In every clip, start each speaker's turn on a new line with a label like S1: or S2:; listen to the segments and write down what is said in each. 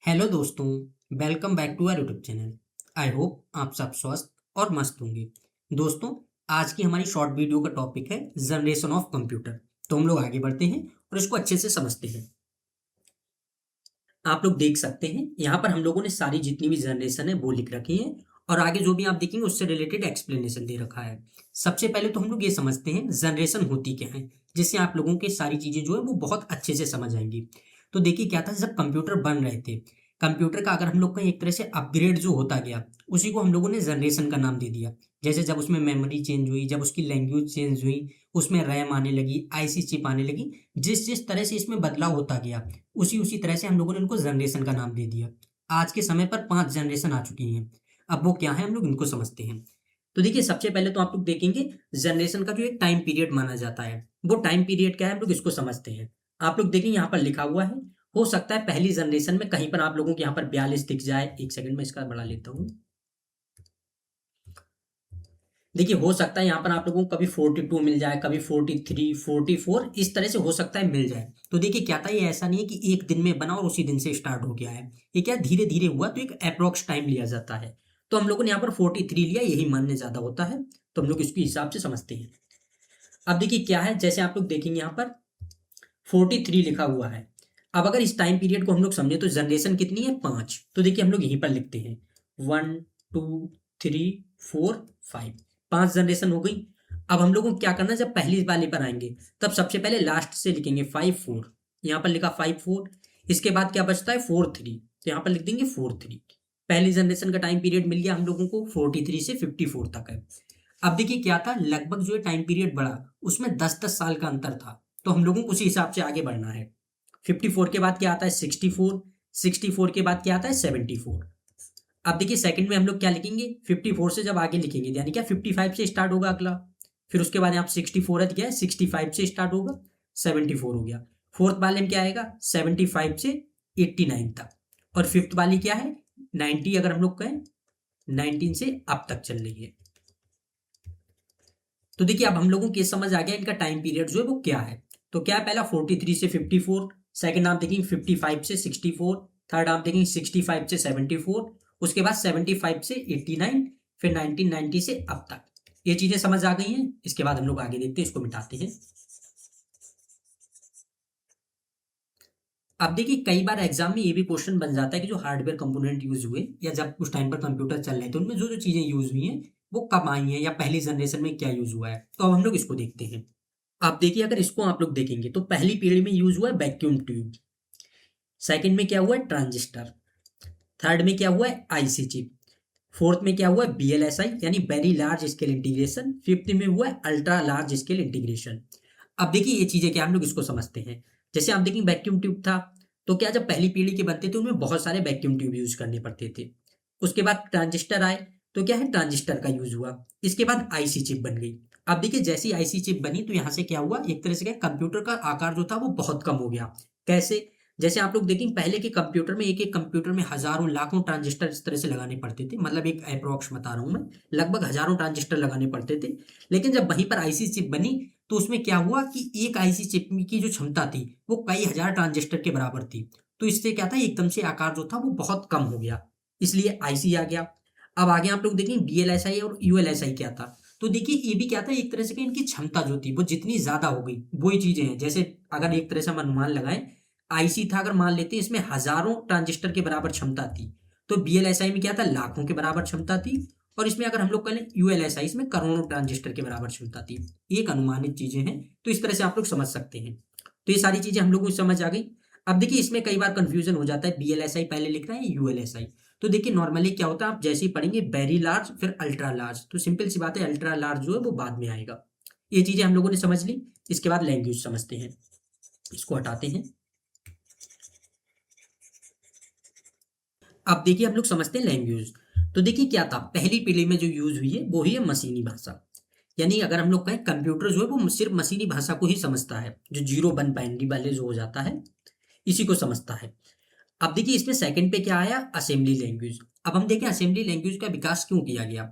S1: Hello दोस्तों। Welcome back to our YouTube channel. I hope आप सब स्वस्थ और मस्त होंगे। दोस्तों, आज की हमारी शॉर्ट वीडियो का टॉपिक है जनरेशन ऑफ कंप्यूटर। तो हम लोग आगे बढ़ते हैं और इसको अच्छे से समझते हैं। आप लोग देख सकते हैं यहाँ पर हम लोगों ने सारी जितनी भी जनरेशन है वो लिख रखी है और आगे जो भी आप देखेंगे उससे रिलेटेड एक्सप्लेनेशन दे रखा है। सबसे पहले तो हम लोग ये समझते हैं जनरेशन होती क्या है, जिससे आप लोगों के सारी चीजें जो है वो बहुत अच्छे से समझ आएंगी। तो देखिए क्या था, जब कंप्यूटर बन रहे थे, कंप्यूटर का अगर हम लोग का एक तरह से अपग्रेड जो होता गया, उसी को हम लोगों ने जनरेशन का नाम दे दिया। जैसे जब उसमें मेमोरी चेंज हुई, जब उसकी लैंग्वेज चेंज हुई, उसमें रैम आने लगी, आईसी चिप आने लगी, जिस जिस तरह से इसमें बदलाव होता गया, उसी उसी तरह से हम लोगों ने इनको जनरेशन का नाम दे दिया। आज के समय पर 5 जनरेशन आ चुकी हैं। अब वो क्या है हम लोग इनको समझते हैं। तो देखिए सबसे पहले तो आप लोग देखेंगे जनरेशन का जो एक टाइम पीरियड माना जाता है, वो टाइम पीरियड क्या है हम लोग इसको समझते हैं। आप लोग देखेंगे यहाँ पर लिखा हुआ है, हो सकता है पहली जनरेशन में कहीं पर आप लोगों के यहाँ पर 42 दिख जाए। एक सेकंड में इसका बढ़ा लेता हूँ। देखिए हो सकता है यहाँ पर आप लोगों को कभी 42 मिल जाए, कभी 43, 44, इस तरह से हो सकता है मिल जाए। तो देखिए क्या था, ये ऐसा नहीं है कि एक दिन में बना और उसी दिन से स्टार्ट हो गया है। ये क्या धीरे धीरे हुआ, तो एक अप्रोक्स टाइम लिया जाता है। तो हम लोगों ने यहाँ पर 43 लिया, यही मानने ज्यादा होता है। तो हम लोग इसके हिसाब से समझते हैं। अब देखिए क्या है, जैसे आप लोग देखेंगे यहाँ पर 43 लिखा हुआ है। अब अगर इस टाइम पीरियड को हम लोग समझे तो जनरेशन कितनी है, 5। तो देखिए हम लोग यहीं पर लिखते हैं 1 2 3 4 5, 5 जनरेशन हो गई। अब हम लोगों को क्या करना है, जब पहली वाले पर आएंगे तब सबसे पहले लास्ट से लिखेंगे 5 4। यहाँ पर लिखा 5 4। इसके बाद क्या बचता है 4 3, तो यहाँ पर लिख देंगे 4 3। पहली जनरेशन का टाइम पीरियड मिल गया हम लोगों को, 43 से 54 तक है। अब देखिए क्या था, लगभग जो है टाइम पीरियड बढ़ा, उसमें 10-10 साल का अंतर था। तो हम लोगों को उसी हिसाब से आगे बढ़ना है। 54 के बाद क्या आता है 64, 64 के बाद क्या आता है 74। अब देखिए सेकंड में हम लोग क्या लिखेंगे, 54 से जब आगे लिखेंगे यानी क्या 55 से स्टार्ट होगा अगला। फिर उसके बाद यहाँ 64 है, क्या है 65 से स्टार्ट होगा, 74 हो गया। फोर्थ वाले में क्या आएगा 75 से 89 तक। और फिफ्थ वाली क्या है 90, अगर हम लोग कहें 19 से अब तक चल रही है। तो देखिए अब हम लोगों को समझ आ गया इनका टाइम पीरियड जो है वो क्या है। तो क्या है, पहला 43 से 54, सेकंड आप देखेंगे 55 से 64, थर्ड आप देखेंगे 65 से 74, उसके बाद 75 से 89, फिर 1990 से अब तक। ये चीजें समझ आ गई हैं। इसके बाद हम लोग आगे देखते हैं, इसको मिटाते हैं। अब देखिए कई बार एग्जाम में ये भी क्वेश्चन बन जाता है कि जो हार्डवेयर कंपोनेंट यूज हुए या जब उस टाइम पर कंप्यूटर चल रहे थे उनमें जो जो चीजें यूज हुई हैं वो कब आई हैं या पहली जनरेशन में क्या यूज हुआ है। तो अब हम लोग इसको देखते हैं। आप देखिए अगर इसको आप लोग देखेंगे तो पहली पीढ़ी में यूज हुआ है वैक्यूम ट्यूब, सेकंड में क्या हुआ है ट्रांजिस्टर, थर्ड में क्या हुआ है आईसी चिप, फोर्थ में क्या हुआ है बीएलएसआई यानी very large scale integration, fifth में हुआ है अल्ट्रा लार्ज स्केल इंटीग्रेशन। अब देखिए ये चीजें क्या हम लोग इसको समझते हैं। जैसे आप देखेंगे वैक्यूम ट्यूब था, तो क्या जब पहली पीढ़ी के बनते थे उनमें बहुत सारे वैक्यूम ट्यूब यूज करने पड़ते थे। उसके बाद ट्रांजिस्टर आए, तो क्या है ट्रांजिस्टर का यूज हुआ। इसके बाद आईसी चिप बन गई। अब देखिए जैसी आईसी चिप बनी तो यहाँ से क्या हुआ, एक तरह से क्या कंप्यूटर का आकार जो था वो बहुत कम हो गया। कैसे, जैसे आप लोग देखेंगे पहले के कंप्यूटर में एक एक कंप्यूटर में हजारों लाखों ट्रांजिस्टर इस तरह से लगाने पड़ते थे, मतलब एक अप्रोक्स बता रहा हूं मैं, लगभग हजारों ट्रांजिस्टर लगाने पड़ते थे। लेकिन जब वहीं पर आईसी चिप बनी तो उसमें क्या हुआ कि एक आईसी चिप की जो क्षमता थी वो कई हजार ट्रांजिस्टर के बराबर थी। तो इससे क्या था, एकदम से आकार जो था वो बहुत कम हो गया, इसलिए आईसी आ गया। अब आगे आप लोग देखें बीएलएसआई और यूएलएसआई क्या था। तो देखिए ये भी क्या था, एक तरह से इनकी क्षमता जो थी वो जितनी ज्यादा हो गई वही चीजें हैं। जैसे अगर एक तरह से हम अनुमान लगाएं, आईसी था अगर मान लेते हैं इसमें हजारों ट्रांजिस्टर के बराबर क्षमता थी, तो बीएलएसआई में क्या था लाखों के बराबर क्षमता थी, और इसमें अगर हम लोग कहें यूएलएसआई इसमें करोड़ों ट्रांजिस्टर के बराबर क्षमता थी। एक अनुमानित चीजें हैं, तो इस तरह से आप लोग समझ सकते हैं। तो ये सारी चीजें हम लोग को समझ आ गई। अब देखिए इसमें कई बार कंफ्यूजन हो जाता है, बीएलएसआई पहले लिखना है यूएलएसआई। तो देखिए नॉर्मली क्या होता है, आप जैसे ही पढ़ेंगे वेरी लार्ज फिर अल्ट्रा लार्ज, तो सिंपल सी बात है अल्ट्रा लार्ज जो है वो बाद में आएगा। ये चीजें हम लोगों ने समझ ली। इसके बाद लैंग्वेज समझते हैं, इसको हटाते हैं। अब देखिए हम लोग समझते हैं लैंग्वेज। तो देखिए क्या था, पहली पीढ़ी में जो यूज हुई है वो ही है मशीनी भाषा। यानी अगर हम लोग कहें कंप्यूटर जो है वो सिर्फ मशीनी भाषा को ही समझता है, जो जीरो वन बाइनरी वाले जो हो जाता है इसी को समझता है। अब देखिए इसमें सेकंड पे क्या आया, असेंबली लैंग्वेज। अब हम देखें असेंबली लैंग्वेज का विकास क्यों किया गया।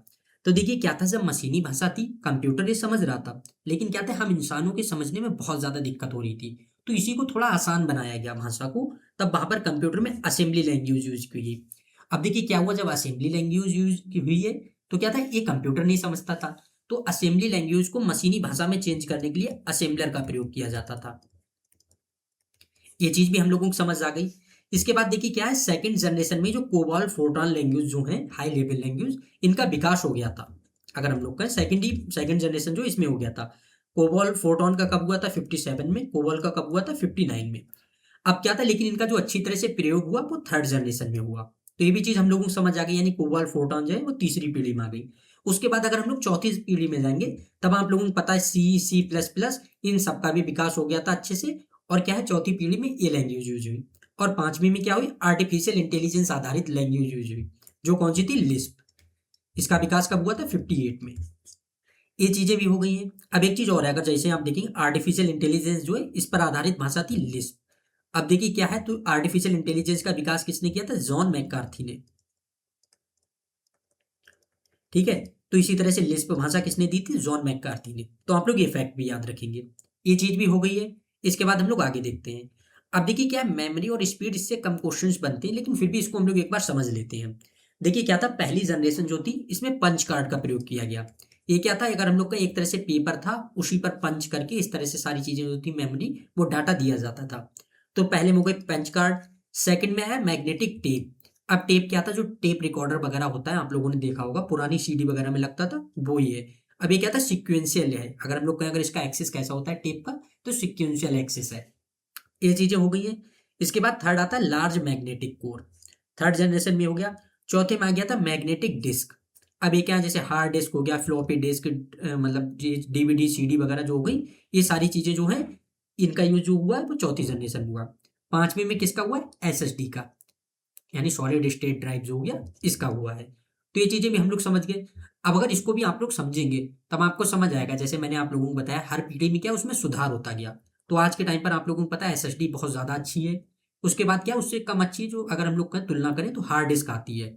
S1: तो देखिए क्या था, जब मशीनी भाषा थी कंप्यूटर ये समझ रहा था, लेकिन क्या था हम इंसानों के समझने में बहुत ज्यादा दिक्कत हो रही थी, तो इसी को थोड़ा आसान बनाया गया भाषा को, तब वहां पर कंप्यूटर में असेंबली लैंग्वेज यूज की गई। अब देखिए क्या हुआ, जब असेंबली लैंग्वेज यूज की हुई है तो क्या था, ये कंप्यूटर नहीं समझता था, तो असेंबली लैंग्वेज को मशीनी भाषा में चेंज करने के लिए असेंबलर का प्रयोग किया जाता था। ये चीज भी हम लोगों को समझ आ गई। इसके बाद देखिए क्या है, सेकंड जनरेशन में जो कोबाल फोर्ट्रान लैंग्वेज जो है, हाई लेवल लैंग्वेज, इनका विकास हो गया था। अगर हम लोग कहें सेकंड जनरेशन जो इसमें हो गया था। कोबाल फोर्ट्रॉन का कब हुआ था, 57 में। कोबाल का कब हुआ था, 59 में। अब क्या था, लेकिन इनका जो अच्छी तरह से प्रयोग हुआ वो थर्ड जनरेशन में हुआ। तो ये भी चीज हम लोगों को समझ आ गई, यानी कोबाल फोर्ट्रॉन जो है वो तीसरी पीढ़ी में आ गई। उसके बाद अगर हम लोग चौथी पीढ़ी में जाएंगे, तब आप लोगों को पता है C++, इन सबका भी विकास हो गया था अच्छे से। और क्या है, चौथी पीढ़ी में ये लैंग्वेज यूज हुई। और पांचवी में क्या हुई, आर्टिफिशियल इंटेलिजेंस आधारित लैंग्वेज यूज हुई, जो कौन सी थी, लिस्प। इसका विकास कब हुआ था, 58 में। ये चीजें भी हो गई हैं। अब एक चीज और है, अगर जैसे आप देखेंगे आर्टिफिशियल इंटेलिजेंस जो है इस पर आधारित भाषा थी लिस्प। अब देखिए क्या है, तो आर्टिफिशियल इंटेलिजेंस का विकास किसने किया था, जॉन मैकार्थी ने। ठीक है, तो इसी तरह से लिस्प भाषा किसने दी थी, जॉन मैकार्थी ने। तो आप लोग ये फैक्ट भी याद रखेंगे। ये चीज भी हो गई है। इसके बाद हम लोग आगे देखते हैं। अब देखिए क्या है, मेमोरी और स्पीड इससे कम क्वेश्चंस बनते हैं, लेकिन फिर भी इसको हम लोग एक बार समझ लेते हैं। देखिए क्या था, पहली जनरेशन जो थी इसमें पंच कार्ड का प्रयोग किया गया। ये क्या था, अगर हम लोग का एक तरह से पेपर था, उसी पर पंच करके इस तरह से सारी चीजें जो थी मेमोरी, वो डाटा दिया जाता था। तो पहले में हो गए पंच कार्ड। सेकंड में है मैग्नेटिक टेप। अब टेप क्या था, जो टेप रिकॉर्डर वगैरह होता है, आप लोगों ने देखा होगा, पुरानी सीडी वगैरह में लगता था, वो ही है। अब ये क्या था, सिक्वेंशियल है। अगर हम लोग कहें अगर इसका एक्सिस कैसा होता है टेप का, तो सिक्वेंशियल एक्सिस है। ये चीजें हो गई है। इसके बाद थर्ड आता है large magnetic core. Third generation में हो गया। चौथे में आ गया था मैग्नेटिक डिस्क। अब ये क्या है, जैसे हार्ड डिस्क हो गया, फ्लॉपी डिस्क, मतलब डीवीडी सीडी वगैरह जो हो गई, ये सारी चीजें जो है, इनका यूज जो हुआ है वो चौथी जनरेशन में हुआ। पांचवी में किसका हुआ है, एसएसडी का, यानी सॉलिड स्टेट ड्राइव जो हो गया, इसका हुआ है। तो ये चीजें भी हम लोग समझ गए। अब अगर इसको भी आप लोग समझेंगे, तब आपको समझ आएगा, जैसे मैंने आप लोगों को बताया हर पीढ़ी में क्या उसमें सुधार होता गया। तो आज के टाइम पर आप लोगों को पता है एसएसडी बहुत ज्यादा अच्छी है। उसके बाद क्या, उससे कम अच्छी जो अगर हम लोग का तुलना करें तो हार्ड डिस्क आती है।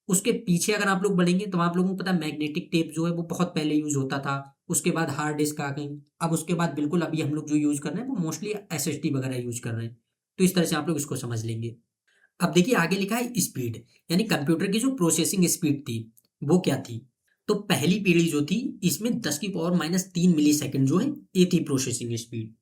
S1: उसके पीछे अगर आप लोग बढ़ेंगे तो आप लोगों को पता है मैग्नेटिक टेप जो है वो बहुत पहले यूज होता था। उसके बाद हार्ड डिस्क आ गई। अब उसके बाद बिल्कुल अभी हम लोग जो यूज कर रहे हैं वो मोस्टली एसएसडी वगैरह यूज कर रहे हैं। तो इस तरह से आप लोग इसको समझ लेंगे। अब देखिए आगे लिखा है स्पीड, यानी कंप्यूटर की जो प्रोसेसिंग स्पीड थी वो क्या थी। तो पहली पीढ़ी जो थी इसमें 10⁻³ मिली सेकेंड जो है, ये थी प्रोसेसिंग स्पीड।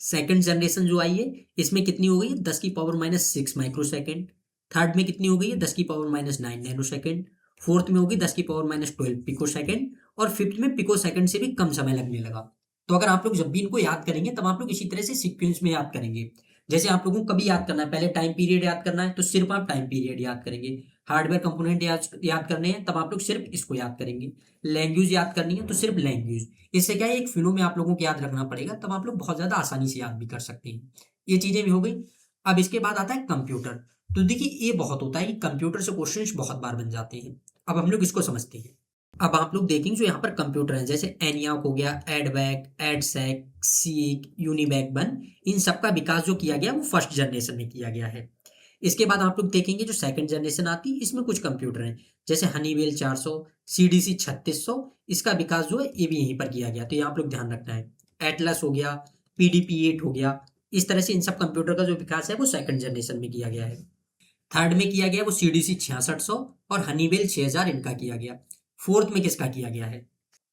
S1: सेकंड जनरेशन जो आई है इसमें कितनी हो गई है, 10⁻⁶ माइक्रो सेकेंड। थर्ड में कितनी हो गई है, 10⁻⁹ नैनो सेकेंड। फोर्थ में होगी 10⁻12 पिको सेकेंड। और फिफ्थ में पिको सेकेंड से भी कम समय लगने लगा। तो अगर आप लोग जब भी इनको याद करेंगे, तब आप लोग इसी तरह से सीक्वेंस में याद करेंगे। जैसे आप लोगों को कभी याद करना है, पहले टाइम पीरियड याद करना है, तो सिर्फ आप टाइम पीरियड याद करेंगे। हार्डवेयर कंपोनेंट याद करने हैं, तब आप लोग सिर्फ इसको याद करेंगे। लैंग्वेज याद करनी है तो सिर्फ लैंग्वेज। इससे क्या है, एक फ्लो में आप लोगों को याद रखना पड़ेगा, तब आप लोग बहुत ज्यादा आसानी से याद भी कर सकते हैं। ये चीजें भी हो गई। अब इसके बाद आता है कंप्यूटर। तो देखिए ये बहुत होता है कि कंप्यूटर से क्वेश्चन बहुत बार बन जाते हैं। अब हम लोग इसको समझते हैं। अब आप लोग देखेंगे जो यहाँ पर कंप्यूटर है, जैसे एनियाक हो गया, EDVAC, EDSAC, SEAC, UNIVAC one, इन सब का विकास जो किया गया वो फर्स्ट जनरेशन में किया गया है। इसके बाद आप लोग देखेंगे जो सेकंड जनरेशन आती है, इसमें कुछ कंप्यूटर हैं, जैसे हनीवेल 400, सीडीसी 3600, इसका विकास जो है ये भी यहीं पर किया गया। तो ये आप लोग ध्यान रखना है। एटलस हो गया, PDP-8 हो गया, इस तरह से इन सब कंप्यूटर का जो विकास है वो सेकंड जनरेशन में किया गया है। थर्ड में किया गया वो सीडीसी 6600 और हनीवेल 6000, इनका किया गया। फोर्थ में किसका किया गया है।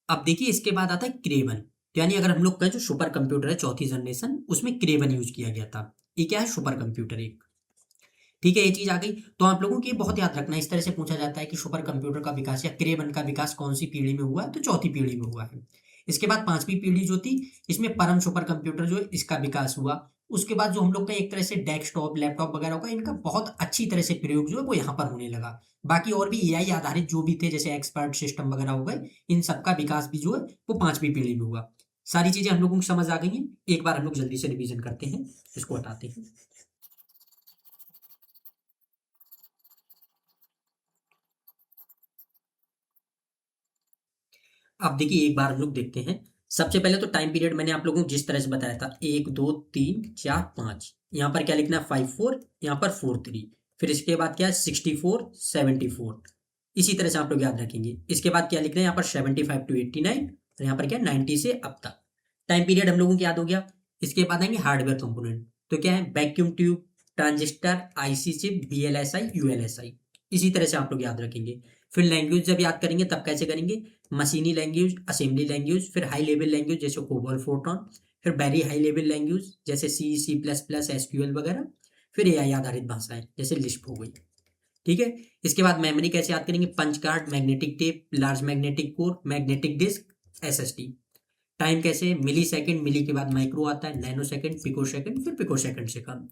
S1: अब देखिए इसके बाद आता है क्रेवन। तो यानी अगर हम लोग कहें जो सुपर कंप्यूटर है चौथी जनरेशन, उसमें क्रेवन यूज किया गया था। ये क्या है, सुपर कंप्यूटर एक। ठीक है, ये चीज आ गई। तो आप लोगों को ये बहुत याद रखना है, इस तरह से पूछा जाता है कि सुपर कंप्यूटर का विकास या क्रेवन का विकास कौन सी पीढ़ी में हुआ है, तो चौथी पीढ़ी में हुआ है। इसके बाद पांचवी पीढ़ी जो थी, इसमें परम सुपर कंप्यूटर जो है इसका विकास हुआ। उसके बाद जो हम लोग का एक तरह से डेस्कटॉप लैपटॉप वगैरह का, इनका बहुत अच्छी तरह से प्रयोग जो है वो यहाँ पर होने लगा। बाकी और भी एआई आधारित जो भी थे, जैसे एक्सपर्ट सिस्टम वगैरह हो गए, इन सबका विकास भी जो है वो पांचवी पीढ़ी में हुआ। सारी चीजें हम लोगों को समझ आ गई हैं। एक बार हम लोग जल्दी से रिवीजन करते हैं, इसको हटाते हैं। अब देखिए एक बार हम लोग देखते हैं। सबसे पहले तो टाइम पीरियड मैंने आप लोगों को जिस तरह से बताया था, 1 2 3 4 5, यहाँ पर क्या लिखना है 5 4, यहाँ पर 4 3, फिर इसके बाद क्या है 64 74, इसी तरह से आप लोग याद रखेंगे। इसके बाद क्या लिखना है यहाँ पर 75 to 89, और यहाँ पर क्या 90 से अब तक। टाइम पीरियड हम लोगों को याद हो गया। इसके बाद आएंगे हार्डवेयर कंपोनेंट। तो क्या है, vacuum tube, transistor, IC chip, VLSI, ULSI. इसी तरह से आप लोग याद रखेंगे। फिर लैंग्वेज जब याद करेंगे तब कैसे करेंगे, मशीनी लैंग्वेज, असेंबली लैंग्वेज, फिर हाई लेवल लैंग्वेज जैसे कोबॉल, फोरट्रॉन, फिर वेरी हाई लेवल लैंग्वेज जैसे सी, सी प्लस प्लस, एसक्यूएल वगैरह, फिर एआई आधारित भाषाएं जैसे लिस्प हो गई। ठीक है। इसके बाद मेमोरी कैसे याद करेंगे, punch card, magnetic tape, large magnetic core, magnetic disk, SSD. Time कैसे, मिली सेकंड, मिली के बाद माइक्रो आता है, नैनो सेकंड, पिको सेकंड, फिर पिको सेकंड से कम।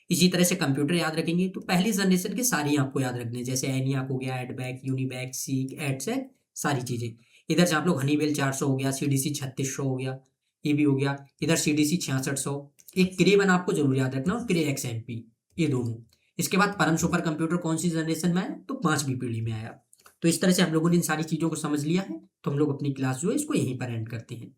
S1: इसी तरह से कंप्यूटर याद रखेंगे तो पहली जनरेशन के सारी आपको याद रखने हैं, जैसे एनियाक हो गया, एडबैक, यूनिबैक, सीक, एडसेक, सारी चीजें। इधर से आप लोग हनीवेल 400 हो गया, सीडीसी 3600 हो गया, ये भी हो गया। इधर सीडीसी 6600, एक क्रे 1 आपको जरूर याद रखना और क्रे एक्सएमपी, ये दोनों। इसके बाद परम सुपर कंप्यूटर कौन सी जनरेशन में आया, तो 5वीं पीढ़ी में आया। तो इस तरह से हम लोगों ने इन सारी चीजों को समझ लिया है, तो हम लोग अपनी क्लास जो है इसको यहीं पर एंड करते हैं।